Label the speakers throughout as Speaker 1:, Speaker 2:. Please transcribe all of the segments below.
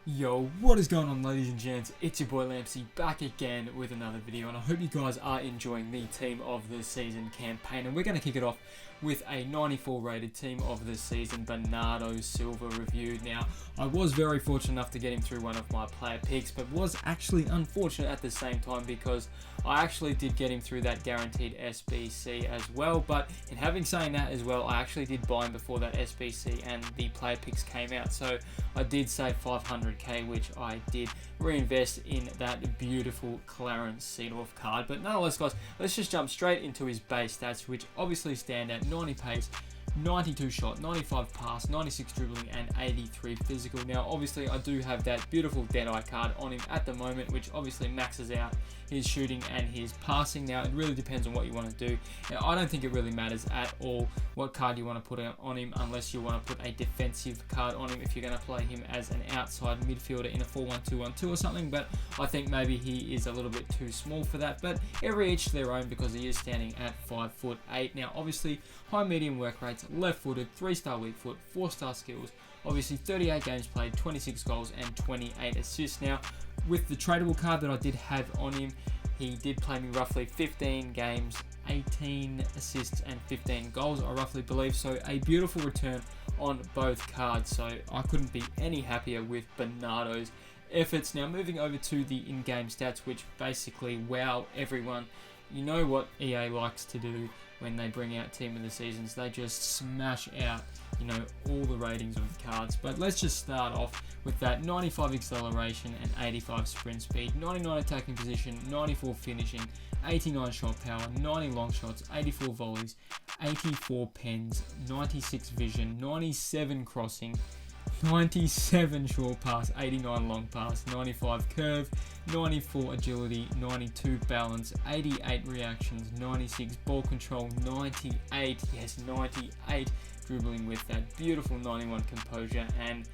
Speaker 1: Yo, what is going on, ladies and gents? It's your boy Lampzy back again with another video, and I hope you guys are enjoying the Team of the Season campaign. And we're going to kick it off with a 94 rated Team of the Season Bernardo Silva review. Now, I was very fortunate enough to get him through one of my player picks, but was actually unfortunate at the same time because I actually did get him through that guaranteed SBC as well. But in having saying that as well, I actually did buy him before that SBC and the player picks came out, so I did save 500k, which I did reinvest in that beautiful Clarence Seedorf card. But nonetheless, guys, let's just jump straight into his base stats, which obviously stand at 90 pace, 92 shot, 95 pass, 96 dribbling, and 83 physical. Now, obviously, I do have that beautiful Deadeye card on him at the moment, which obviously maxes out his shooting and his passing. Now, it really depends on what you want to do. Now, I don't think it really matters at all what card you want to put on him, unless you want to put a defensive card on him if you're going to play him as an outside midfielder in a 4-1-2-1-2 or something. But I think maybe he is a little bit too small for that. But every each their own, because he is standing at 5'8". Now, obviously, high medium work rates, left-footed, 3-star weak foot, 4-star skills. Obviously, 38 games played, 26 goals, and 28 assists. Now, with the tradable card that I did have on him, he did play me roughly 15 games, 18 assists, and 15 goals, I roughly believe. So a beautiful return on both cards. So I couldn't be any happier with Bernardo's efforts. Now, moving over to the in-game stats, which basically wow everyone. You know what EA likes to do when they bring out Team of the Seasons. They just smash out, all the ratings of the cards. But let's just start off with that 95 acceleration and 85 sprint speed, 99 attacking position, 94 finishing, 89 shot power, 90 long shots, 84 volleys, 84 pens, 96 vision, 97 crossing, 97 short pass, 89 long pass, 95 curve, 94 agility, 92 balance, 88 reactions, 96 ball control, 98 dribbling with that beautiful 91 composure, and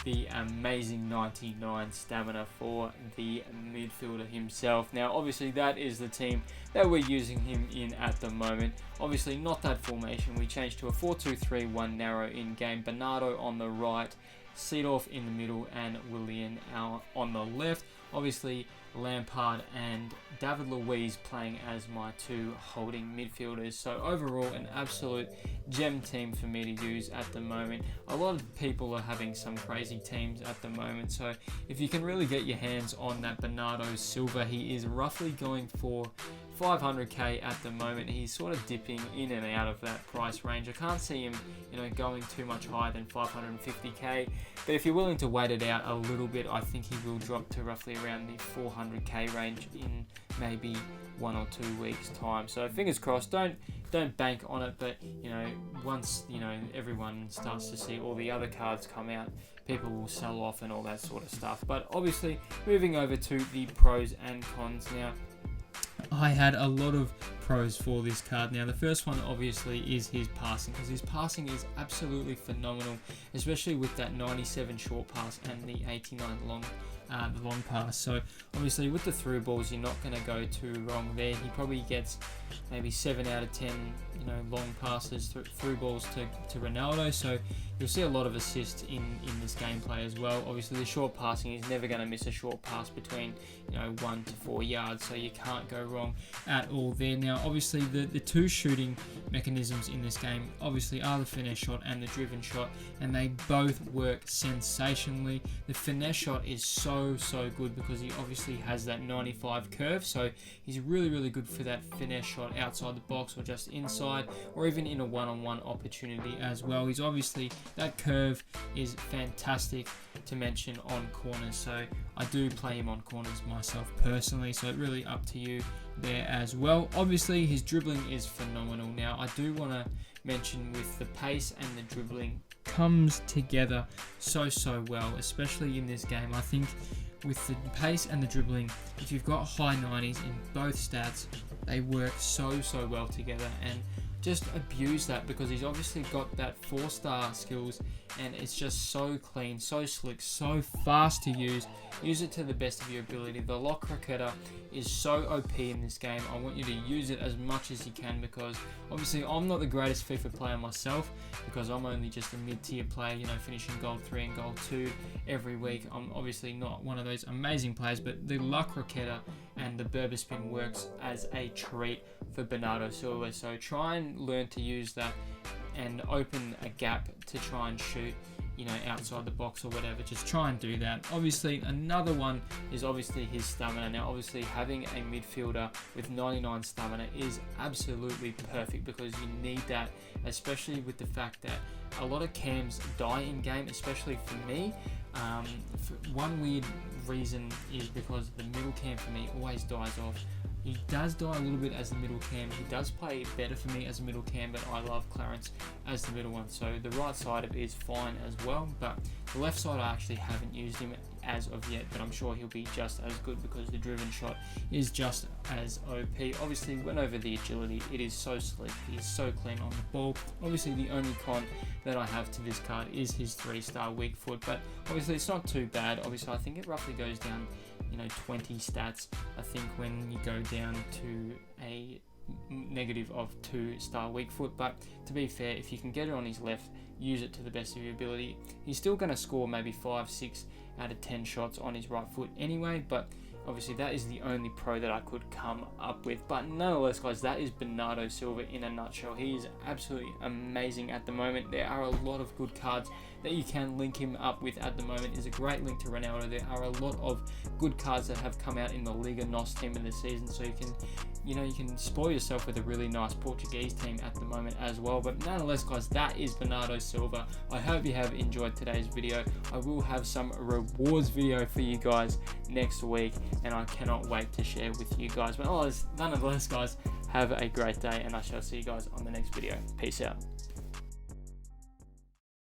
Speaker 1: the amazing 99 stamina for the midfielder himself. Now, obviously, that is the team that we're using him in at the moment. Obviously, not that formation. We changed to a 4-2-3-1 narrow in-game. Bernardo on the right, Seedorf in the middle, and Willian on the left. Obviously, Lampard and David Luiz playing as my two holding midfielders. So overall, an absolute gem team for me to use at the moment. A lot of people are having some crazy teams at the moment. So if you can really get your hands on that Bernardo Silva, he is roughly going for 500k at the moment. He's sort of dipping in and out of that price range. I can't see him, going too much higher than 550k. But if you're willing to wait it out a little bit, I think he will drop to roughly around the 400k range in maybe 1 or 2 weeks time. So fingers crossed. Don't bank on it, but once everyone starts to see all the other cards come out, people will sell off and all that sort of stuff. But obviously, moving over to the pros and cons now. I had a lot of pros for this card. Now, the first one obviously is his passing, because his passing is absolutely phenomenal, especially with that 97 short pass and the 89 long pass. So obviously with the through balls, you're not going to go too wrong there. He probably gets maybe 7 out of 10 long passes through balls to Ronaldo, so you'll see a lot of assists in this gameplay as well. Obviously the short passing, he's never going to miss a short pass between 1 to 4 yards, so you can't go wrong at all there. Now obviously the two shooting mechanisms in this game obviously are the finesse shot and the driven shot, and they both work sensationally. The finesse shot is so good because he obviously has that 95 curve, so he's really good for that finesse shot outside the box or just inside, or even in a one-on-one opportunity as well. He's obviously, that curve is fantastic to mention on corners, so I do play him on corners myself personally, so it's really up to you there as well. Obviously his dribbling is phenomenal. Now I do want to mention, with the pace and the dribbling comes together so well, especially in this game. I think with the pace and the dribbling, if you've got high 90s in both stats, they work so well together. And just abuse that, because he's obviously got that 4-star skills, and it's just so clean, so slick, so fast to use. Use it to the best of your ability. The lock cricketer is so OP in this game. I want you to use it as much as you can, because obviously I'm not the greatest FIFA player myself, because I'm only just a mid-tier player, you know, finishing gold 3 and gold 2 every week. I'm obviously not one of those amazing players, but the luck cricketer and the Berber spin works as a treat for Bernardo Silva. So try and learn to use that and open a gap to try and shoot, you know, outside the box or whatever. Just try and do that. Obviously, another one is obviously his stamina. Now, obviously, having a midfielder with 99 stamina is absolutely perfect, because you need that, especially with the fact that a lot of cams die in game, especially for me. One weird reason is because the middle cam for me always dies off. He does die a little bit as the middle cam. He does play better for me as a middle cam, but I love Clarence as the middle one. So the right side of it is fine as well, but the left side I actually haven't used him as of yet, but I'm sure he'll be just as good, because the driven shot is just as OP. Obviously, went over the agility. It is so slick. He's so clean on the ball. Obviously, the only con that I have to this card is his 3-star weak foot, but obviously it's not too bad. Obviously, I think it roughly goes down, you know, 20 stats, I think, when you go down to a negative of 2-star weak foot. But to be fair, if you can get it on his left, use it to the best of your ability. He's still going to score maybe 5, 6 out of 10 shots on his right foot anyway, but obviously that is the only pro that I could come up with. But nonetheless, guys, that is Bernardo Silva in a nutshell. He is absolutely amazing at the moment. There are a lot of good cards that you can link him up with at the moment. Is a great link to Ronaldo. There are a lot of good cards that have come out in the Liga NOS team of the season, so you can, you know, you can spoil yourself with a really nice Portuguese team at the moment as well. But nonetheless, guys, that is Bernardo Silva. I hope you have enjoyed today's video. I will have some rewards video for you guys next week, and I cannot wait to share with you guys. But nonetheless, guys, have a great day, and I shall see you guys on the next video. Peace out.